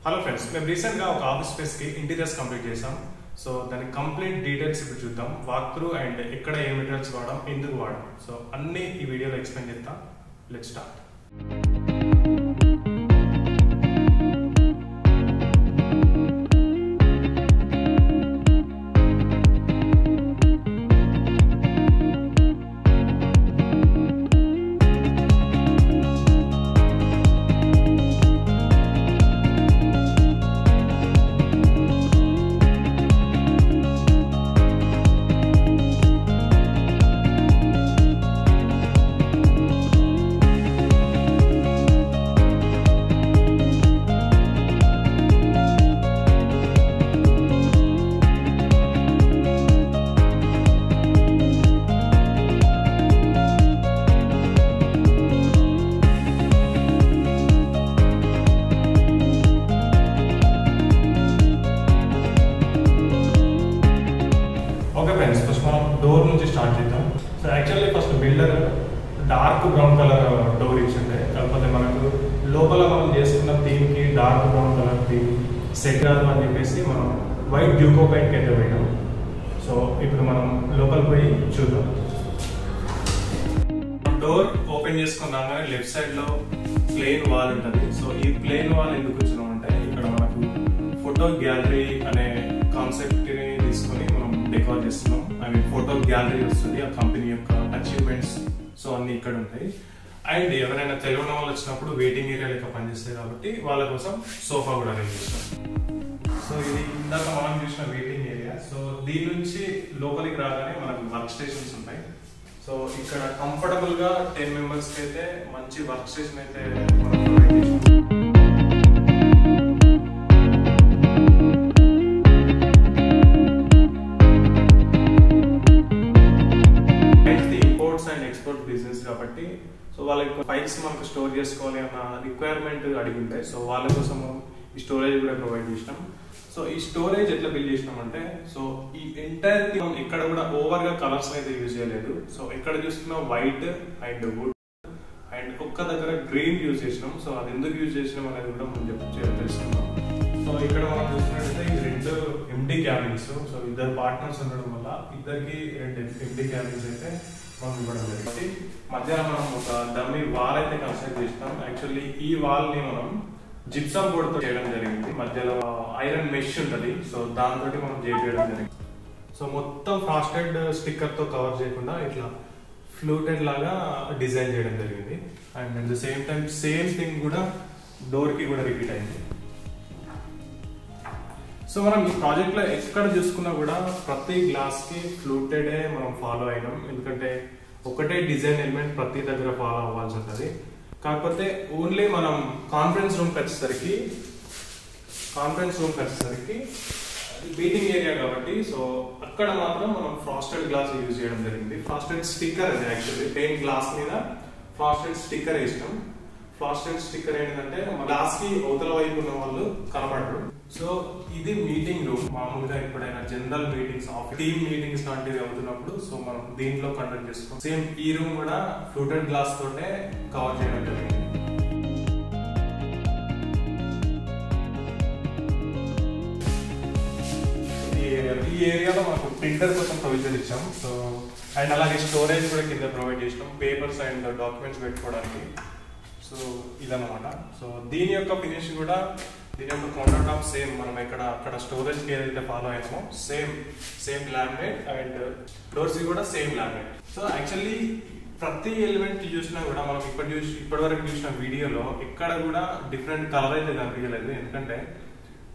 Hello friends, మేము రీసెంట్గా ఒక ఆఫీస్ స్పేస్కి ఇంటీరియర్స్ కంప్లీట్ చేసాం. సో దాని కంప్లీట్ డీటెయిల్స్ ఇప్పుడు చూద్దాం. వాక్ త్రూ అండ్ ఎక్కడ ఏ మెటీరియల్స్ వాడడం, ఎందుకు వాడడం, సో అన్నీ ఈ వీడియోలో ఎక్స్ప్లెయిన్ చేస్తాం. Let's start. Okay friends, first మనం డోర్ నుంచి స్టార్ట్ చేద్దాం. So actually first builder dark brown colour door ఇచ్చిండే, కాకపోతే మనకు లోపల మనం చేసుకున్న థీమ్కి dark brown colour theme set కాదు అని చెప్పేసి మనం వైట్ డ్యూకో పెయింట్కి అయితే పోయినాం. సో ఇప్పుడు మనం లోపలికి పోయి చూద్దాం. డోర్ ఓపెన్ చేసుకుని రాగానే లెఫ్ట్ సైడ్లో ప్లెయిన్ వాల్ ఉంటుంది. సో ఈ ప్లెయిన్ వాల్ ఎందుకు వచ్చినాం అంటే, ఇక్కడ మనకు ఫోటో గ్యాలరీ అనే కాన్సెప్ట్ని తీసుకొని మనం డెకార్ చేస్తున్నాం. ఐ మీన్ ఫోటో గ్యాలరీ వస్తుంది, ఆ కంపెనీ యొక్క అచీవ్మెంట్స్ సో అన్ని ఇక్కడ ఉంటాయి. అండ్ ఎవరైనా తెలియని వాళ్ళు వచ్చినప్పుడు వెయిటింగ్ ఏరియా లెక్క పనిచేస్తాయి కాబట్టి వాళ్ళ కోసం సోఫా కూడా అరేంజ్ చేస్తాం. సో ఇది ఇందాక మనం చూసిన వెయిటింగ్ ఏరియా. సో దీని నుంచి లోపలికి రాగానే మనకు వర్క్ స్టేషన్స్ ఉంటాయి. సో ఇక్కడ కంఫర్టబుల్ గా 10 మెంబర్స్ కి అయితే మంచి వర్క్ స్టేషన్ అయితే మనం ప్రొవైడ్ చేస్తాం. బిజినెస్ కాబట్టి సో వాళ్ళకి ఫైల్స్ మనకు స్టోర్ చేసుకోవాలి అన్న రిక్వైర్మెంట్ అడిగి ఉంటాయి. సో వాళ్ళ కోసం ఈ స్టోరేజ్ కూడా ప్రొవైడ్ చేసినాం. సో ఈ స్టోరేజ్ ఎట్లా బిల్డ్ చేసినాం అంటే, సో ఈ ఎంటైర్ మనం ఇక్కడ కూడా ఓవర్ గా కలర్స్ అయితే యూజ్ చేయలేదు. సో ఇక్కడ చూస్తున్న వైట్ అండ్ వుడ్ అండ్ ఒక్క దగ్గర గ్రీన్ యూజ్ చేసినాం. సో అది ఎందుకు యూజ్ చేసినాం అనేది కూడా మనం తెలుసుకున్నాం. సో ఇక్కడ మనం చూసినట్టయితే ఈ 2 ఎంటీ క్యాబిన్స్. సో ఇద్దరు పార్ట్నర్స్ ఉండడం వల్ల ఇద్దరికి 2 ఎంటీ క్యాబిన్స్ అయితే మనం ఇవ్వడం జరిగింది. మధ్యలో మనం ఒక డమ్మీ వాల్ అయితే కన్స్ట్రక్ట్ చేసినాం. యాక్చువల్లీ ఈ వాల్ ని మనం జిప్సమ్ బోర్డ్ తో చేయడం జరిగింది. మధ్యలో ఐరన్ మెష్ ఉంటుంది, సో దాంతో మనం చేయడం జరిగింది. సో మొత్తం ఫ్రాస్టెడ్ స్టిక్కర్ తో కవర్ చేయకుండా ఇట్లా ఫ్లూటెడ్ లాగా డిజైన్ చేయడం జరిగింది. And at the same time same thing కూడా డోర్ కి కూడా రిపీట్ అయింది. సో మనం ఈ ప్రాజెక్ట్ లో ఎక్కడ చూసుకున్నా కూడా ప్రతి గ్లాస్ కి ఫ్లూటెడే మనం ఫాలో అయినాం. ఎందుకంటే ఒకటే డిజైన్ ఎలిమెంట్ ప్రతి దగ్గర ఫాలో అవ్వాల్సి ఉంటుంది. కాకపోతే ఓన్లీ మనం కాన్ఫరెన్స్ రూమ్కి వచ్చేసరికి మీటింగ్ ఏరియా కాబట్టి సో అక్కడ మాత్రం మనం ఫ్రాస్టెడ్ గ్లాస్ యూజ్ చేయడం జరిగింది. ఫ్రాస్టెడ్ స్టిక్కర్ అది యాక్చువల్లీ పెయింట్ గ్లాస్ మీద ఫ్రాస్టెడ్ స్టిక్కర్ వేసినాం. ఫ్రాస్టెడ్ స్టిక్కర్ ఏంటంటే గ్లాస్ కి అవతల వైపు ఉన్న వాళ్ళు కనబడరు. సో ఇది మీటింగ్ రూమ్. మామూలుగా ఎప్పుడైనా జనరల్ మీటింగ్స్, టీమ్ మీటింగ్స్ లాంటివి అవుతున్నప్పుడు సో మనం దీంట్లో కండక్ట్ చేసుకోం. సేమ్ ఈ రూమ్ కూడా ఫ్లూటెడ్ గ్లాస్ తోటే కవర్ చేయడం జరిగింది. ఈ ఏరియాలో మనకు ప్రింటర్ కోసం ప్రొవిజన్ ఇచ్చాం. సో అండ్ అలాగే స్టోరేజ్ కూడా కింద ప్రొవైడ్ చేసినాం, పేపర్స్ అండ్ డాక్యుమెంట్స్ పెట్టుకోవడానికి. సో ఇదన్నమాట. సో దీని యొక్క ఫినిష్ కూడా, దీని యొక్క కౌంటర్ టాప్ సేమ్ మనం అక్కడ స్టోరేజ్ కి ఏదైతే ఫాలో అయినామో సేమ్ లామినేట్ అండ్ డోర్స్ కూడా సేమ్ లామినేట్. సో యాక్చువల్లీ ప్రతి ఎలిమెంట్ చూసినా కూడా మనం ఇప్పటి వరకు చూసిన వీడియోలో ఎక్కడ కూడా డిఫరెంట్ కలర్ అయితే కనిపించలేదు. ఎందుకంటే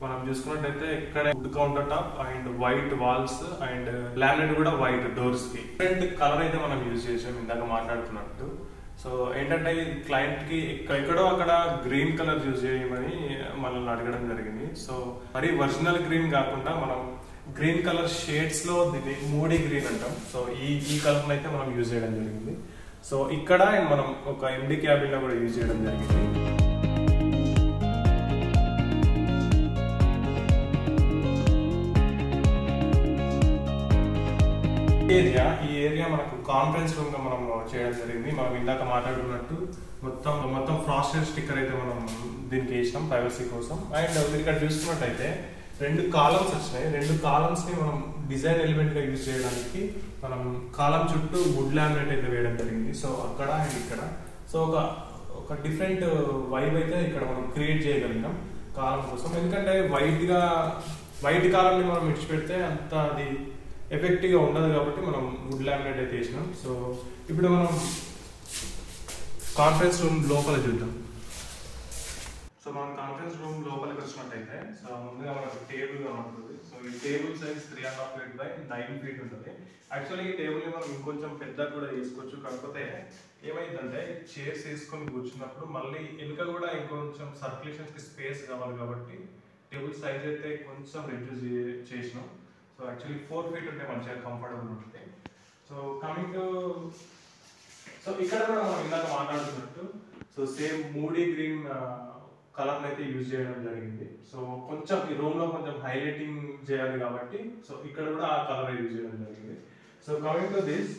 మనం చూసుకున్నట్టయితే ఇక్కడ wood countertop and white walls and laminate కూడా వైట్ డోర్స్ కి డిఫరెంట్ కలర్ అయితే మనం యూజ్ చేసాం ఇందాక మాట్లాడుతున్నట్టు. సో ఏంటంటే క్లయింట్ కి ఎక్కడో అక్కడ గ్రీన్ కలర్ యూజ్ చేయమని మనల్ని అడగడం జరిగింది. సో మరి ఒరిజినల్ గ్రీన్ కాకుండా మనం గ్రీన్ కలర్ షేడ్స్ లో దీన్ని మూడీ గ్రీన్ అంటాం. సో ఈ కలర్ అయితే మనం యూజ్ చేయడం జరిగింది. సో ఇక్కడ మనం ఒక ఎండి క్యాబిన్ లో కూడా యూజ్ చేయడం జరిగింది. ఈ ఏరియా మనకు కాన్ఫరెన్స్ రూమ్ గా మనం చేయడం జరిగింది. మనం ఇందాక మాట్లాడుకున్నట్టు మొత్తం ఫ్రాస్టెడ్ స్టిక్కర్ అయితే మనం దీనికి వేసినాం ప్రైవసీ కోసం. అండ్ మీరు ఇక్కడ చూసుకున్నట్టయితే 2 కాలమ్స్ వచ్చినాయి. 2 కాలమ్స్ ని మనం డిజైన్ ఎలిమెంట్ గా యూజ్ చేయడానికి మనం కాలం చుట్టూ వుడ్ లామినేట్ అయితే వేయడం జరిగింది. సో అక్కడ అండ్ ఇక్కడ సో ఒక డిఫరెంట్ వైబ్ అయితే ఇక్కడ మనం క్రియేట్ చేయగలిగాం కాలం కోసం. ఎందుకంటే వైట్ కాలం ని మనం విడిచిపెడితే అంత అది ఎఫెక్టివ్ గా ఉండదు కాబట్టి మనం వుడ్ లామినేట్ అయితే వేసినాం. సో ఇప్పుడు మనం కాన్ఫరెన్స్ రూమ్ లోపల చూద్దాం. సో మనం కాన్ఫరెన్స్ రూమ్ లోపలికి వచ్చినట్టయితే సో ముందుగా మనకు టేబుల్ కనబడుతుంది. సో ఈ table size 3.5 feet by 9 feet ఉంటుంది. యాక్చువల్లీ ఈ టేబుల్ ని మనం ఇంకొంచెం పెద్దగా కూడా చేసుకోవచ్చు. కాకపోతే ఏమైందంటే చైర్స్ వేసుకొని కూర్చున్నప్పుడు మళ్ళీ వెనుక కూడా ఇంకొంచెం సర్క్యులేషన్స్ కి స్పేస్ కావాలి కాబట్టి టేబుల్ సైజ్ అయితే కొంచెం రెడ్యూస్ చేసినాం. సో యాక్చువల్లీ 4 feet ఉంటే మంచిగా కంఫర్టబుల్ ఉంటుంది. సో కమింగ్ టు సో ఇక్కడ కూడా మనం ఇందాక మాట్లాడుతున్నట్టు so same moody green colour అయితే యూజ్ చేయడం జరిగింది. సో కొంచెం ఈ రూమ్ లో కొంచెం హైలైటింగ్ చేయాలి కాబట్టి సో ఇక్కడ కూడా ఆ కలర్ యూజ్ చేయడం జరిగింది. So coming to this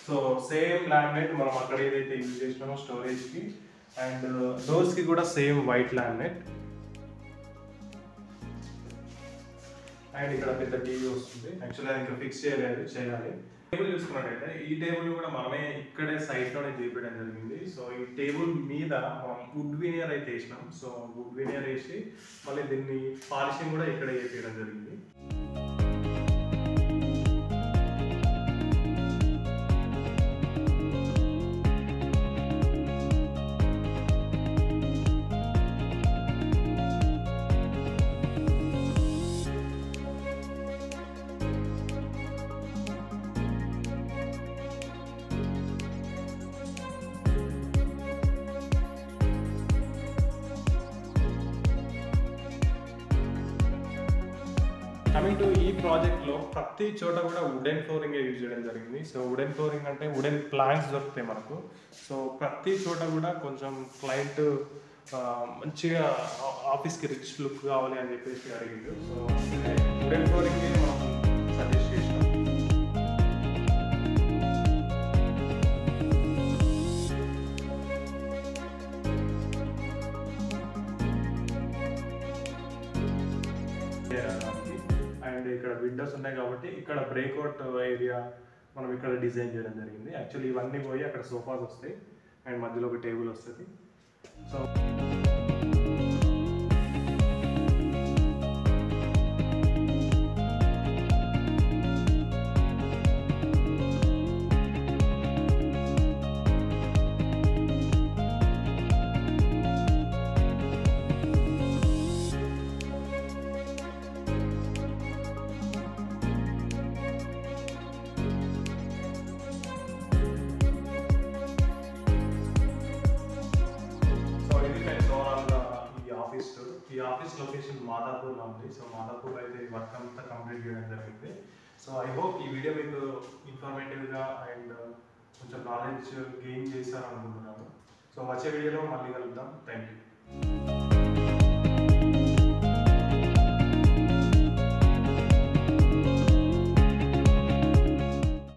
so same laminate మనం అక్కడ ఏదైతే యూజ్ చేసినామో స్టోరేజ్ కి అండ్ డోర్స్ కి కూడా సేమ్ వైట్ లామినేట్. అండ్ ఇక్కడ పెద్ద టీవీ వస్తుంది. యాక్చువల్లీ ఇంకా ఫిక్స్ చేయాలి. టేబుల్ చూసుకున్నట్టయితే ఈ టేబుల్ కూడా మనమే ఇక్కడే సైట్ లోనే చేపించడం జరిగింది. సో ఈ టేబుల్ మీద మనం వుడ్ వినియర్ అయితే వేసినాం. సో వుడ్ వినియర్ వేసి మళ్ళీ దీన్ని పాలిషింగ్ కూడా ఇక్కడే చేపించడం జరిగింది. కమింగ్ టు ఈ ప్రాజెక్ట్ లో ప్రతి చోట కూడా వుడెన్ ఫ్లోరింగ్ యూజ్ చేయడం జరిగింది. సో వుడెన్ ఫ్లోరింగ్ అంటే వుడెన్ ప్లాంక్స్ దొరుకుతాయి మనకు. సో ప్రతి చోట కూడా కొంచెం క్లయింట్ మంచిగా ఆఫీస్కి రిచ్ లుక్ కావాలి అని చెప్పేసి అడిగిండు. సో వుడెన్ ఫ్లోరింగ్ మనం సజెస్ట్ చేసినాం. అండ్ ఇక్కడ విండోస్ ఉన్నాయి కాబట్టి ఇక్కడ బ్రేక్అవుట్ ఏరియా మనం ఇక్కడ డిజైన్ చేయడం జరిగింది. యాక్చువల్లీ ఇవన్నీ పోయి అక్కడ సోఫాస్ వస్తాయి అండ్ మధ్యలో ఒక టేబుల్ వస్తుంది. సో ఈ ఆఫీస్ లొకేషన్ మాదాపూర్లో ఉంది. సో మాదాపూర్ అయితే ఈ వర్క్ అంతా కంప్లీట్ చేయడం జరిగింది. సో ఐ హోప్ ఈ వీడియో మీకు ఇన్ఫర్మేటివ్గా అండ్ కొంచెం నాలెడ్జ్ గెయిన్ చేశారనుకుంటున్నాను. సో వచ్చే వీడియోలో మళ్ళీ కలుద్దాం. Thank you.